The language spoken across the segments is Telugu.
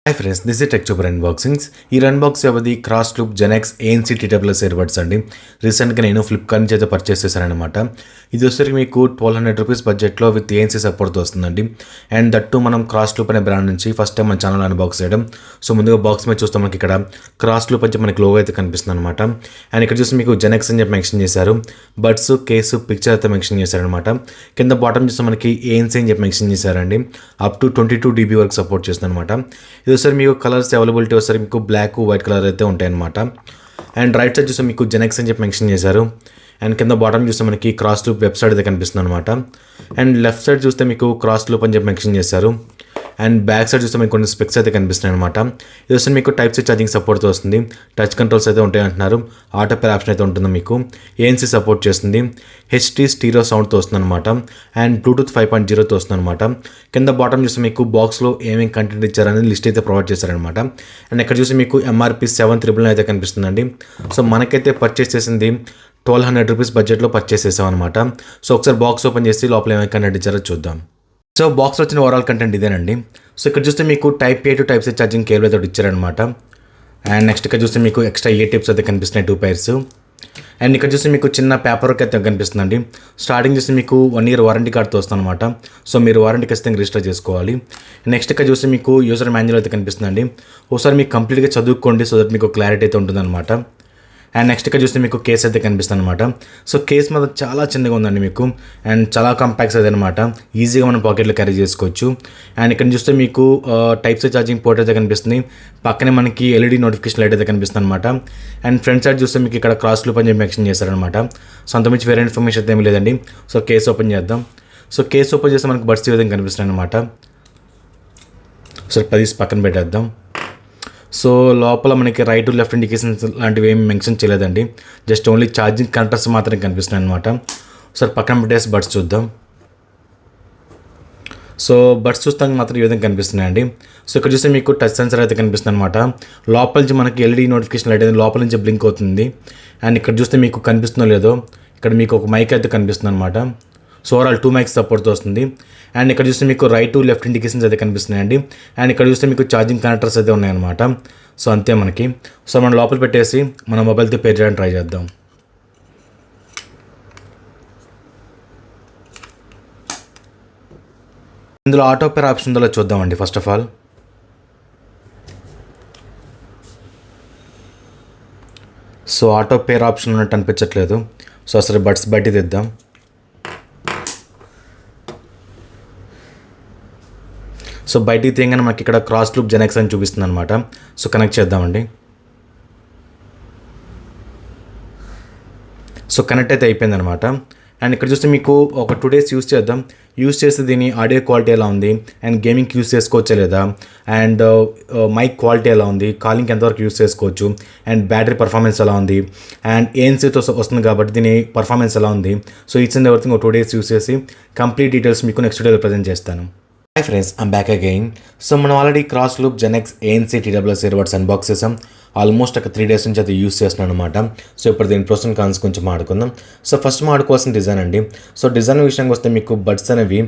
Hi friends, this is TechTuber-Unboxings. ఈ unbox అవది CROSSLOOP GENEX ANC TWS Earbuds అండి. రీసెంట్గా నేను ఫ్లిప్కార్ట్ నుంచి అయితే పర్చేస్ చేశానమాట. ఇది వచ్చేసరికి మీకు 1200 రూపీస్ బడ్జెట్లో విత్ ANC సపోర్ట్తో వస్తుందండి. అండ్ దట్టు మనం CROSSLOOP అనే బ్రాండ్ నుంచి ఫస్ట్ టైం మన ఛానల్ అన్బాక్స్ చేయడం. సో ముందుగా బాక్స్ మీద చూస్తే మనకి ఇక్కడ CROSSLOOP అని మనకి లోగో అయితే కనిపిస్తుంది అనమాట. అండ్ ఇక్కడ చూస్తే మీకు GENEX అని చెప్పి మెన్షన్ చేశారు. బడ్స్ కేసు పిక్చర్ అయితే మెన్షన్ చేశారనమాట. కింద బాటమ్ చూస్తే మనకి ANC అని చెప్పి మెన్షన్ చేశారండి. అప్ టు 22 dB వరకు సపోర్ట్ చేస్తుంది అనమాట. ఇది ఒకసారి మీకు కలర్స్ అవైలబిలిటీ ఒకసారి మీకు బ్లాక్ వైట్ కలర్ అయితే ఉంటాయి అనమాట. అండ్ రైట్ సైడ్ చూస్తే మీకు GENEX అని చెప్పి మెన్షన్ చేశారు. అండ్ కింద బాటమ్ చూస్తే మనకి CROSSLOOP వెబ్సైట్ అయితే కనిపిస్తుంది అనమాట. అండ్ లెఫ్ట్ సైడ్ చూస్తే మీకు CROSSLOOP అని చెప్పి మెన్షన్ చేశారు. అండ్ బ్యాక్ సైడ్ చూస్తే మీకు కొన్ని స్పెక్స్ అయితే కనిపిస్తున్నాయి అనమాట. ఇది వస్తే మీకు టైప్ సి ఛార్జింగ్ సపోర్ట్తో వస్తుంది. టచ్ కంట్రోల్స్ అయితే ఉంటాయి అంటున్నారు. ఆటో పేర్ ఆప్షన్ అయితే ఉంటుంది మీకు. ANC సపోర్ట్ చేస్తుంది. HD స్టీరియో సౌండ్తో వస్తుంది అనమాట. అండ్ బ్లూటూత్ 5.0తో వస్తుంది అనమాట. కింద బాటమ్ చూస్తే మీకు బాక్స్లో ఏమేమి కంటెంట్ ఇచ్చారనేది లిస్ట్ అయితే ప్రొవైడ్ చేశారనమాట. అండ్ ఇక్కడ చూసి మీకు MRP 799 అయితే కనిపిస్తుందండి. సో మనకైతే పర్చేస్ చేసింది 1200 రూపీస్ బడ్జెట్లో పర్చేస్ చేసాం అనమాట. సో ఒకసారి బాక్స్ ఓపెన్ చేసి లోపల ఏమైనా కంటెంట్ ఇచ్చారో చూద్దాం. సో బాక్స్లో వచ్చిన ఓవరాల్ కంటెంట్ ఇదేనండి. సో ఇక్కడ చూస్తే మీకు type A to type C charging cable అయితే ఇచ్చారనమాట. అండ్ నెక్స్ట్ ఇక్కడ చూస్తే మీకు ఎక్స్ట్రా ఏ టిప్స్ అయితే కనిపిస్తున్నాయి 2 pairs. అండ్ ఇక్కడ చూస్తే మీకు చిన్న పేపర్ వర్క్ అయితే కనిపిస్తుందండి. స్టార్టింగ్ చూస్తే మీకు 1 year వారంటీ కార్డ్తో వస్తుంది అనమాట. సో మీరు వారంటీ ఖచ్చితంగా రిజిస్టర్ చేసుకోవాలి. నెక్స్ట్ ఇక్కడ చూస్తే మీకు యూజర్ మాన్యువల్ అయితే కనిపిస్తుందండి. ఒకసారి మీకు కంప్లీట్గా చదువుకోండి సో దట్ మీకు క్లారిటీ అయితే ఉంటుందన్నమాట. అండ్ నెక్స్ట్ ఇక్కడ చూస్తే మీకు కేస్ అయితే కనిపిస్తుంది అనమాట. సో కేస్ మీద చాలా చిన్నగా ఉందండి మీకు. అండ్ చాలా కాంపాక్ట్స్ అయితే అనమాట. ఈజీగా మనం పాకెట్లో క్యారీ చేసుకోవచ్చు. అండ్ ఇక్కడ చూస్తే మీకు టైప్ సి ఛార్జింగ్ పోర్ట్ అయితే కనిపిస్తుంది. పక్కనే మనకి LED నోటిఫికేషన్ లైట్ అయితే కనిపిస్తుంది అనమాట. అండ్ ఫ్రంట్ సైడ్ చూస్తే మీకు ఇక్కడ CROSSLOOP అని చెప్పి మెన్షన్ చేశారనమాట. సో అంతమించి వేరే ఇన్ఫర్మేషన్ అయితే ఏమీ లేదండి. సో కేస్ ఓపెన్ చేద్దాం. సో కేస్ ఓపెన్ చేస్తే మనకి బడ్స్ ఈ విధంగా కనిపిస్తున్నాయి అనమాట. సో 10 పక్కన పెట్టేద్దాం. సో లోపల మనకి రైట్ టు లెఫ్ట్ ఇండికేషన్స్ లాంటివి ఏమి మెన్షన్ చేయలేదండి. జస్ట్ ఓన్లీ ఛార్జింగ్ కనెక్టర్స్ మాత్రమే కనిపిస్తున్నాయి అనమాట. ఒకసారి పక్కన పెట్టేసి బడ్స్ చూద్దాం. సో బడ్స్ చూస్తానికి మాత్రం ఈ విధంగా కనిపిస్తున్నాయండి. సో ఇక్కడ చూస్తే మీకు టచ్ సెన్సర్ అయితే కనిపిస్తుంది అనమాట. లోపల నుంచి మనకి LED నోటిఫికేషన్ లైట్ అయితే లోపల నుంచి బ్లింక్ అవుతుంది. అండ్ ఇక్కడ చూస్తే మీకు కనిపిస్తుందో లేదో ఇక్కడ మీకు ఒక మైక్ అయితే కనిపిస్తుంది అనమాట. సో ఓవరాల్ 2 mics సపోర్ట్తో వస్తుంది. అండ్ ఇక్కడ చూస్తే మీకు రైట్ టు లెఫ్ట్ ఇండికేషన్స్ అయితే కనిపిస్తున్నాయండి. అండ్ ఇక్కడ చూస్తే మీకు ఛార్జింగ్ కనెక్టర్స్ అయితే ఉన్నాయన్నమాట. సో అంతే మనకి. సో మనం లోపల పెట్టేసి మన మొబైల్తో పేర్ చేయడానికి ట్రై చేద్దాం. ఇందులో ఆటో పేర్ ఆప్షన్ ఉందో చూద్దామండి. First of all so auto pair option ఉన్నట్టు అనిపించట్లేదు. సో అసలు బడ్స్ బయట తెద్దాం. సో బయటికి తీయగానే మనకి ఇక్కడ CROSSLOOP GENEX అని చూపిస్తుంది అనమాట. సో కనెక్ట్ చేద్దామండి. సో కనెక్ట్ అయితే అయిపోయింది అనమాట. అండ్ ఇక్కడ చూస్తే మీకు ఒక 2 days యూస్ చేద్దాం. యూస్ చేస్తే దీని ఆడియో క్వాలిటీ ఎలా ఉంది, అండ్ గేమింగ్కి యూస్ చేసుకోవచ్చా లేదా, అండ్ మైక్ క్వాలిటీ ఎలా ఉంది, కాలింగ్కి ఎంతవరకు యూస్ చేసుకోవచ్చు, అండ్ బ్యాటరీ పర్ఫార్మెన్స్ ఎలా ఉంది, అండ్ ANCతో వస్తుంది కాబట్టి దీని పర్ఫార్మెన్స్ ఎలా ఉంది. సో ఈచ్ అండ్ ఎవ్రీథింగ్ ఒక 2 days యూస్ చేసి కంప్లీట్ డీటెయిల్స్ మీకు నెక్స్ట్ వీడియోలో ప్రజెంట్ చేస్తాను. Hi friends, I'm back again. So మనం already CROSSLOOP GENEX ANC TWS Earbuds unbox చేసాం. ఆల్మోస్ట్ ఒక 3 days నుంచి అయితే యూస్ చేస్తున్నాను అనమాట. సో ఇప్పుడు దీని ప్రోస్ అండ్ కాన్స్ కొంచెం మాట్లాడుకుందాం. సో ఫస్ట్ మాట్లాడుకోవాల్సిన డిజైన్ అండి. సో డిజైన్ విషయానికి వస్తే మీకు బడ్స్ అనేవి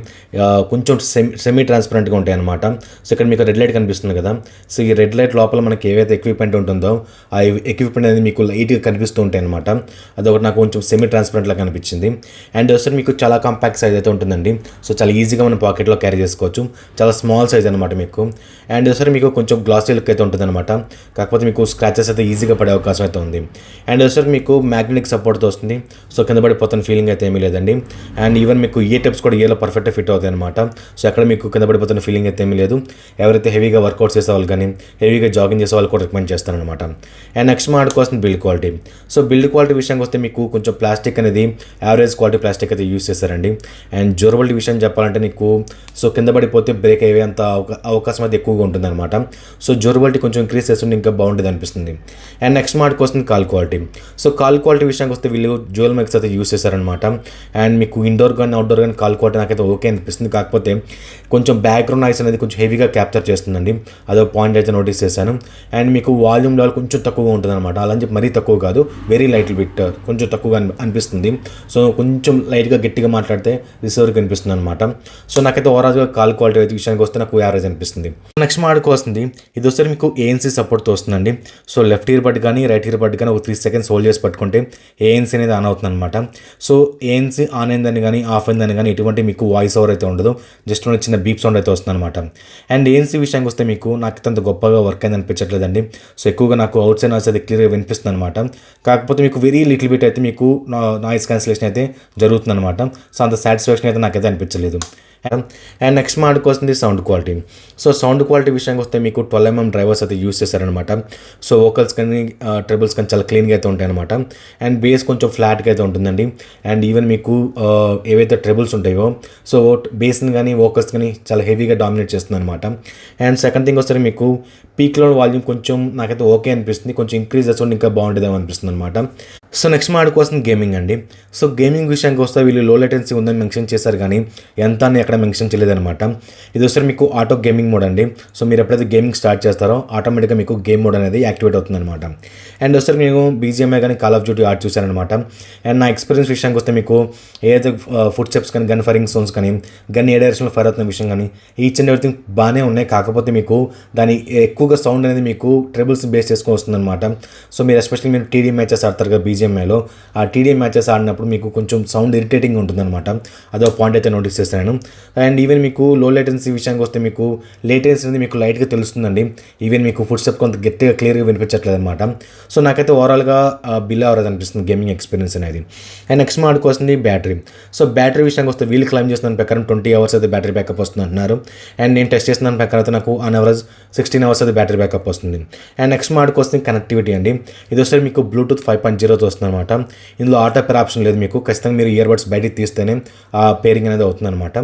కొంచెం సెమీ ట్రాన్స్పరెంట్గా ఉంటాయి అనమాట. సో ఇక్కడ మీకు రెడ్ లైట్ కనిపిస్తుంది కదా. సో ఈ రెడ్ లైట్ లోపల మనకి ఏవైతే ఎక్విప్మెంట్ ఉంటుందో ఆ ఎక్విప్మెంట్ అనేది మీకు లైట్గా కనిపిస్తూ ఉంటాయి అనమాట. అదొకటి నాకు కొంచెం సెమీ ట్రాన్స్పరెంట్లా కనిపించింది. అండ్ ఒకసారి మీకు చాలా కాంపాక్ట్ సైజ్ అయితే ఉంటుందండి. సో చాలా ఈజీగా మనం పాకెట్లో క్యారీ చేసుకోవచ్చు. చాలా స్మాల్ సైజ్ అనమాట మీకు. అండ్ ఒకసారి మీకు కొంచెం గ్లాసీ లుక్ అయితే ఉంటుంది అనమాట. కాకపోతే మీకు స్క్రాచెస్ అయితే ఈజీగా పడే అవకాశం అయితే ఉంది. అండ్ ఒకసారి మీకు మ్యాగ్నెటిక్ సపోర్ట్తో వస్తుంది. సో కింద పడిపోతున్న ఫీలింగ్ అయితే ఏమీ లేదండి. అండ్ ఈవెన్ మీకు ఏ టిప్స్ కూడా ఏలో పర్ఫెక్ట్గా ఫిట్ అవుతాయి అనమాట. సో అక్కడ మీకు కింద పడిపోతున్న ఫీలింగ్ అయితే ఏమీ లేదు. ఎవరైతే హెవీగా వర్కౌట్స్ చేసే వాళ్ళు కానీ హెవీగా జాగింగ్ చేసే వాళ్ళు కూడా రికమెండ్ చేస్తారనమాట. అండ్ నెక్స్ట్ మాట్లాడుకోవాల్సిన build quality. So build quality విషయానికి వస్తే మీకు కొంచెం ప్లాస్టిక్ అనేది యావరేజ్ క్వాలిటీ ప్లాస్టిక్ అయితే యూస్ చేస్తారండి. అండ్ డ్యూరబిలిటీ విషయం చెప్పాలంటే నీకు సో కింద పడిపోతే అయిపోతే బ్రేక్ అయ్యే అంత అవకాశం అయితే ఎక్కువగా ఉంటుందన్నమాట. సో డ్యూరబిలిటీ కొంచెం ఇంక్రీజ్ చేస్తుంటే ఇంకా బాగుంటుంది అనిపిస్తుంది. అండ్ నెక్స్ట్ మాటకు వస్తుంది call quality. So call quality విషయానికి వస్తే వీళ్ళు డ్యూయల్ మైక్స్ అయితే యూస్ చేశారనమాట. అండ్ మీకు ఇండోర్ కానీ అవుట్డోర్ కానీ కాల్ క్వాలిటీ నాకైతే ఓకే అనిపిస్తుంది. కాకపోతే కొంచెం బ్యాక్గ్రౌండ్ నాయిస్ అనేది కొంచెం హెవీగా క్యాప్చర్ చేస్తుందండి, అదో పాయింట్ అయితే నోటీస్ చేశాను. అండ్ మీకు వాల్యూమ్ లెవెల్ కొంచెం తక్కువగా ఉంటుంది అనమాట. అలా అని చెప్పి మరీ తక్కువ కాదు, వెరీ లైట్ బిట్ కొంచెం తక్కువగా అనిపిస్తుంది. సో కొంచెం లైట్గా గట్టిగా మాట్లాడితే రిసీవర్కి అనిపిస్తుంది అనమాట. సో నాకైతే ఓవరాల్గా కాల్ క్వాలిటీ అయితే విషయానికి వస్తే నాకు యావరేజ్ అనిపిస్తుంది. నెక్స్ట్ మాటకు వస్తుంది, ఇది వస్తే మీకు ANC సపోర్ట్తో వస్తుందండి. సో లెఫ్ట్ ఇయర్ బడ్ కానీ రైట్ ఇయర్ బడ్ కానీ ఒక 3 seconds హోల్డ్ చేసి పట్టుకుంటే ANC అనేది ఆన్ అవుతుంది అనమాట. సో ANC ఆన్ అయిందని కానీ ఆఫ్ అయిందని కానీ ఎటువంటి మీకు వాయిస్ ఓవర్ అయితే ఉండదు, జస్ట్ చిన్న బీప్ సౌండ్ అయితే వస్తుంది అనమాట. అండ్ ANC విషయానికి వస్తే మీకు నాకు అంత గొప్పగా వర్క్ అయింది అనిపించట్లేదండి. సో ఎక్కువగా నాకు అవుట్ సైడ్ నాయిస్ అయితే క్లియర్గా వినిపిస్తుంది అనమాట. కాకపోతే మీకు వెరీ లిటిల్ బిట్ అయితే మీకు నాయిస్ క్యాన్సిలేషన్ అయితే జరుగుతుంది అనమాట. సో అంత సాటిస్ఫాక్షన్ అయితే నాకైతే అనిపించలేదు. అండ్ నెక్స్ట్ మాటకు వస్తుంది sound quality. So sound quality విషయానికి వస్తే మీకు 12mm డ్రైవర్స్ అయితే యూస్ చేశారనమాట. సో వోకల్స్ కానీ ట్రెబుల్స్ కానీ చాలా క్లీన్గా అయితే ఉంటాయి అనమాట. అండ్ బేస్ కొంచెం ఫ్లాట్గా అయితే ఉంటుందండి. అండ్ ఈవెన్ మీకు ఏవైతే ట్రెబుల్స్ ఉంటాయో సో బేస్ని కానీ వోకల్స్ కానీ చాలా హెవీగా డామినేట్ చేస్తుంది అనమాట. అండ్ సెకండ్ థింగ్ వస్తే మీకు పీక్లో వాల్యూమ్ కొంచెం నాకైతే ఓకే అనిపిస్తుంది, కొంచెం ఇంక్రీజ్ చేస్తుంటే ఇంకా బాగుంటుందేమో అనిపిస్తుంది అనమాట. సో నెక్స్ట్ మాటకు వస్తుంది గేమింగ్ అండి. సో గేమింగ్ విషయానికి వస్తే వీళ్ళు లో లేటెన్సీ ఉందని మెన్షన్ చేశారు, కానీ ఎంత అని ఎక్కడ మెన్షన్ చేయలేదన్నమాట. ఇది వస్తే మీకు ఆటో గేమింగ్ మోడ్ అండి. సో మీరు ఎప్పుడైతే గేమింగ్ స్టార్ట్ చేస్తారో ఆటోమేటిక్గా మీకు గేమ్ మోడ్ అనేది యాక్టివేట్ అవుతుంది అనమాట. అండ్ వస్తే నేను BGMI కానీ కాల్ ఆఫ్ డ్యూటీ ఆర్ట్ చూశానమాట. అండ్ నా ఎక్స్పీరియన్స్ విషయానికి వస్తే మీకు ఏదైతే ఫుట్ స్టెప్స్ కానీ గన్ ఫైరింగ్ సౌండ్స్ కానీ గన్ ఏ డైరెక్షన్లో ఫైర్ అవుతున్న విషయం కానీ ఈచ్ అండ్ ఎవ్రీథింగ్ బాగానే ఉన్నాయి. కాకపోతే మీకు దాని ఎక్కువగా సౌండ్ అనేది మీకు ట్రెబుల్స్ బేస్ చేసుకొని వస్తుంది అనమాట. సో మీరు ఎస్పెషల్లీ మీరు TDM మ్యాచెస్ ఆడతారు కదా BGMIలో, ఆ TDM మ్యాచెస్ ఆడినప్పుడు మీకు కొంచెం సౌండ్ ఇరిటేటింగ్ ఉంటుందన్నమాట. అదో పాయింట్ అయితే నోటీస్ చేస్తాను. అండ్ ఈవెన్ మీకు లో లేటెన్సీ విషయానికి వస్తే మీకు లేటెన్సీ అనేది మీకు లైట్గా తెలుస్తుందండి. ఈవెన్ మీకు ఫుట్ స్టెప్ కొంత గట్టిగా క్లియర్గా వినిపించట్లేదు అనమాట. సో నాకైతే ఓవరాల్గా బిల్ అవరేజ్ అనిపిస్తుంది గేమింగ్ ఎక్స్పీరియన్స్ అనేది. అండ్ నెక్స్ట్ మాటకు వస్తుంది బ్యాటరీ. సో బ్యాటరీ విషయానికి వస్తే వీళ్ళు క్లైమ్ చేస్తున్న ప్రకారం 20 hours అయితే బ్యాటరీ బ్యాకప్ వస్తుంది అంటున్నారు. అండ్ నేను టెస్ట్ చేసిన ప్రకారం అయితే నాకు ఆన్ అవరేజ్ 16 hours అయితే బ్యాటరీ బ్యాకప్ వస్తుంది. అండ్ నెక్స్ట్ మాటకు వస్తుంది కనెక్టివిటీ అండి. ఇది వస్తే మీకు బ్లూటూత్ 5.0తో వస్తుంది అనమాట. ఇందులో ఆటో పేర్ ఆప్షన్ లేదు మీకు, ఖచ్చితంగా మీరు ఇయర్ బడ్స్ బయటికి తీస్తేనే ఆ పేరింగ్ అనేది అవుతుంది అనమాట.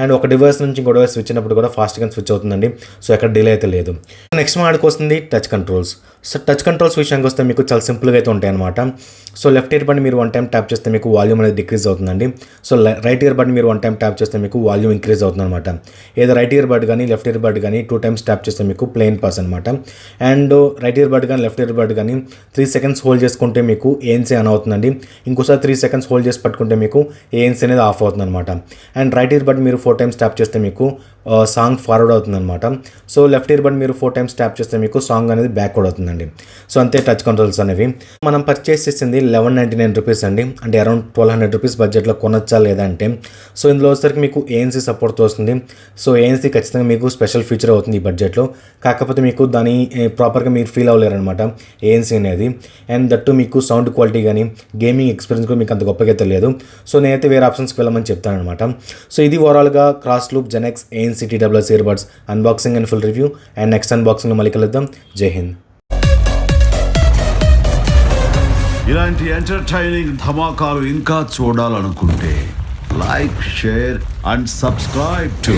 అండ్ ఒక డివైస్ నుంచి ఇంకో డివైస్ స్విచ్ అయినప్పుడు కూడా ఫాస్ట్గా స్విచ్ అవుతుందండి. సో ఎక్కడ డిలే అయితే లేదు. నెక్స్ట్ మాటకు వస్తుంది touch controls. So touch controls విషయానికి వస్తే మీకు చాలా సింపుల్గా అయితే ఉంటాయి అనమాట. సో లెఫ్ట్ ఇయర్ బటన్ మీరు 1 time ట్యాప్ చేస్తే మీకు వాల్యూమ్ అనేది డిక్రీజ్ అవుతుందండి. సో రైట్ ఇయర్ బటన్ మీరు 1 time ట్యాప్ చేస్తే మీకు వాల్యూమ్ ఇంక్రీజ్ అవుతుంది అనమాట. ఏదో రైట్ ఇయర్ బడ్ కానీ లెఫ్ట్ ఇయర్ బడ్ కానీ 2 times ట్యాప్ చేస్తే మీకు ప్లెయిన్ పాస్ అనమాట. అండ్ రైట్ ఇయర్ బడ్ కానీ లెఫ్ట్ ఇయర్ బడ్ కానీ 3 seconds హోల్డ్ చేసుకుంటే మీకు ANC ఆన్ అవుతుందండి. ఇంకోసారి 3 seconds హోల్డ్ చేసి పట్టుకుంటే మీకు ANC అనేది ఆఫ్ అవుతుంది అనమాట. అండ్ రైట్ ఇయర్ బడ్ మీరు 4 times ట్యాప్ చేస్తే మీకు సాంగ్ ఫార్వర్డ్ అవుతుంది అనమాట. సో లెఫ్ట్ ఇయర్ బడ్ మీరు 4 times ట్యాప్ చేస్తే మీకు సాంగ్ అనేది బ్యాక్వర్డ్ అవుతుందండి. సో అంతే టచ్ కంట్రోల్స్ అనేవి. మనం పర్చేస్ చేసింది 1199 రూపీస్ అండి, అంటే అరౌండ్ 1200 రూపీస్ బడ్జెట్లో కొనొచ్చా లేదా అంటే. సో ఇందులో వచ్చేసరికి మీకు ANC సపోర్ట్తో వస్తుంది. సో ANC ఖచ్చితంగా మీకు స్పెషల్ ఫీచర్ అవుతుంది ఈ బడ్జెట్లో. కాకపోతే మీకు దాని ప్రాపర్గా మీరు ఫీల్ అవ్వలేరనమాట ANC అనేది. అండ్ దట్టు మీకు సౌండ్ క్వాలిటీ కానీ గేమింగ్ ఎక్స్పీరియన్స్ కూడా మీకు అంత గొప్పగా అయితే లేదు. సో నేనైతే వేరే ఆప్షన్స్కి వెళ్ళమని చెప్తాను అనమాట. సో ఇది ఓవరాల్గా CROSSLOOP GENEX ANC TWS Earbuds unboxing and full review. And next అన్బాక్సింగ్లో మళ్ళీ కలుద్దాం. జై హింద్. ఇలాంటి ఎంటర్టైనింగ్ ధమాకాలు ఇంకా చూడాలనుకుంటే like, share and subscribe to